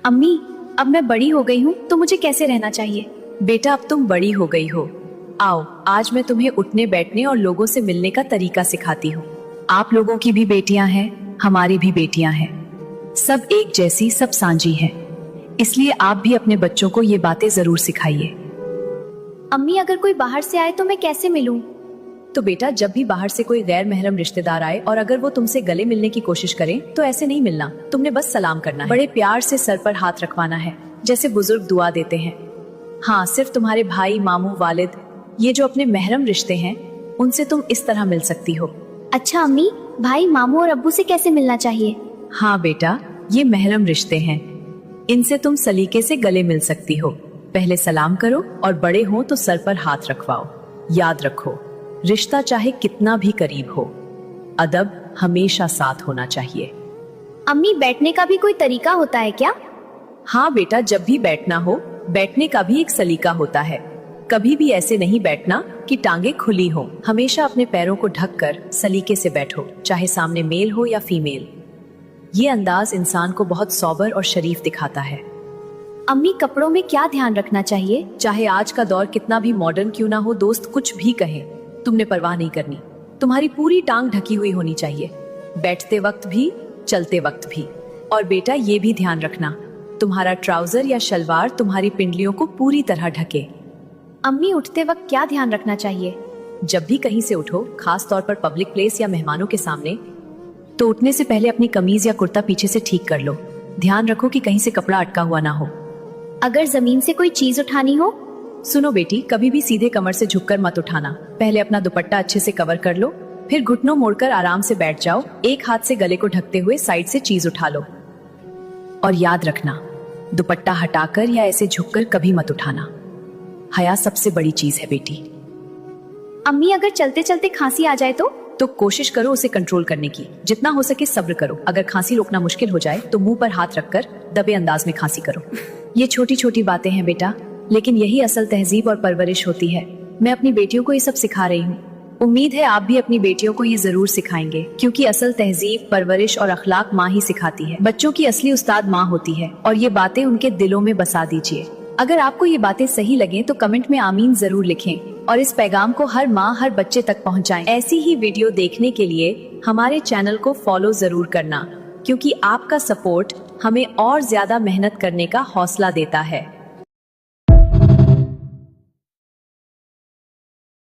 अम्मी, अब मैं बड़ी हो गई हूँ तो मुझे कैसे रहना चाहिए? बेटा, अब तुम बड़ी हो गई हो। आओ, आज मैं तुम्हें उठने बैठने और लोगों से मिलने का तरीका सिखाती हूँ। आप लोगों की भी बेटियां हैं, हमारी भी बेटियां हैं, सब एक जैसी, सब सांझी हैं। इसलिए आप भी अपने बच्चों को ये बातें जरूर सिखाइए। अम्मी, अगर कोई बाहर से आए तो मैं कैसे मिलूं? तो बेटा, जब भी बाहर से कोई गैर महरम रिश्तेदार आए और अगर वो तुमसे गले मिलने की कोशिश करें तो ऐसे नहीं मिलना, तुमने बस सलाम करना है। बड़े प्यार से सर पर हाथ रखवाना है, जैसे बुजुर्ग दुआ देते हैं। हाँ, सिर्फ तुम्हारे भाई, मामू, वालिद, ये जो अपने महरम रिश्ते हैं, उनसे तुम इस तरह मिल सकती हो। अच्छा अम्मी, भाई, मामू और अब्बू से कैसे मिलना चाहिए? हाँ बेटा, ये महरम रिश्ते हैं, इनसे तुम सलीके से गले मिल सकती हो। पहले सलाम करो और बड़े हो तो सर पर हाथ रखवाओ। याद रखो, रिश्ता चाहे कितना भी करीब हो, अदब हमेशा साथ होना चाहिए। अम्मी, बैठने का भी कोई तरीका होता है क्या? हाँ बेटा, जब भी बैठना हो, बैठने का भी एक सलीका होता है। कभी भी ऐसे नहीं बैठना कि टांगे खुली हो। हमेशा अपने पैरों को ढककर सलीके से बैठो, चाहे सामने मेल हो या फीमेल। ये अंदाज इंसान को बहुत सौबर और शरीफ दिखाता है। अम्मी, कपड़ों में क्या ध्यान रखना चाहिए? चाहे आज का दौर कितना भी मॉडर्न क्यों ना हो, दोस्त कुछ भी कहे, तुमने परवाह नहीं करनी। तुम्हारी पूरी टांग ढकी हुई होनी चाहिए, बैठते वक्त भी, चलते वक्त भी। और बेटा, ये भी ध्यान रखना, तुम्हारा ट्राउजर या शलवार तुम्हारी पिंडलियों को पूरी तरह ढके। अम्मी, उठते वक्त क्या ध्यान रखना चाहिए? जब भी कहीं से उठो, खास तौर पर पब्लिक प्लेस या मेहमानों के सामने, तो उठने से पहले अपनी कमीज या कुर्ता पीछे से ठीक कर लो। ध्यान रखो कि कहीं से कपड़ा अटका हुआ ना हो। अगर जमीन से कोई चीज उठानी हो? सुनो बेटी, कभी भी सीधे कमर से झुककर मत उठाना। पहले अपना दुपट्टा अच्छे से कवर कर लो, फिर घुटनों मोड़कर आराम से बैठ जाओ। एक हाथ से गले को ढकते हुए साइड से चीज उठा लो। और याद रखना, दुपट्टा हटाकर या ऐसे झुककर कभी मत उठाना। हया सबसे बड़ी चीज है बेटी। अम्मी, अगर चलते चलते खांसी आ जाए तो कोशिश करो उसे कंट्रोल करने की। जितना हो सके सब्र करो। अगर खांसी रोकना मुश्किल हो जाए तो मुंह पर हाथ रखकर दबे अंदाज में खांसी करो। ये छोटी छोटी बातें हैं बेटा, लेकिन यही असल तहजीब और परवरिश होती है। मैं अपनी बेटियों को ये सब सिखा रही हूँ। उम्मीद है आप भी अपनी बेटियों को ये जरूर सिखाएंगे, क्योंकि असल तहजीब, परवरिश और अखलाक माँ ही सिखाती है। बच्चों की असली उस्ताद माँ होती है, और ये बातें उनके दिलों में बसा दीजिए। अगर आपको ये बातें सही लगे तो कमेंट में आमीन जरूर लिखें और इस पैगाम को हर माँ, हर बच्चे तक पहुँचाएं। ऐसी ही वीडियो देखने के लिए हमारे चैनल को फॉलो जरूर करना, क्योंकि आपका सपोर्ट हमें और ज्यादा मेहनत करने का हौसला देता है।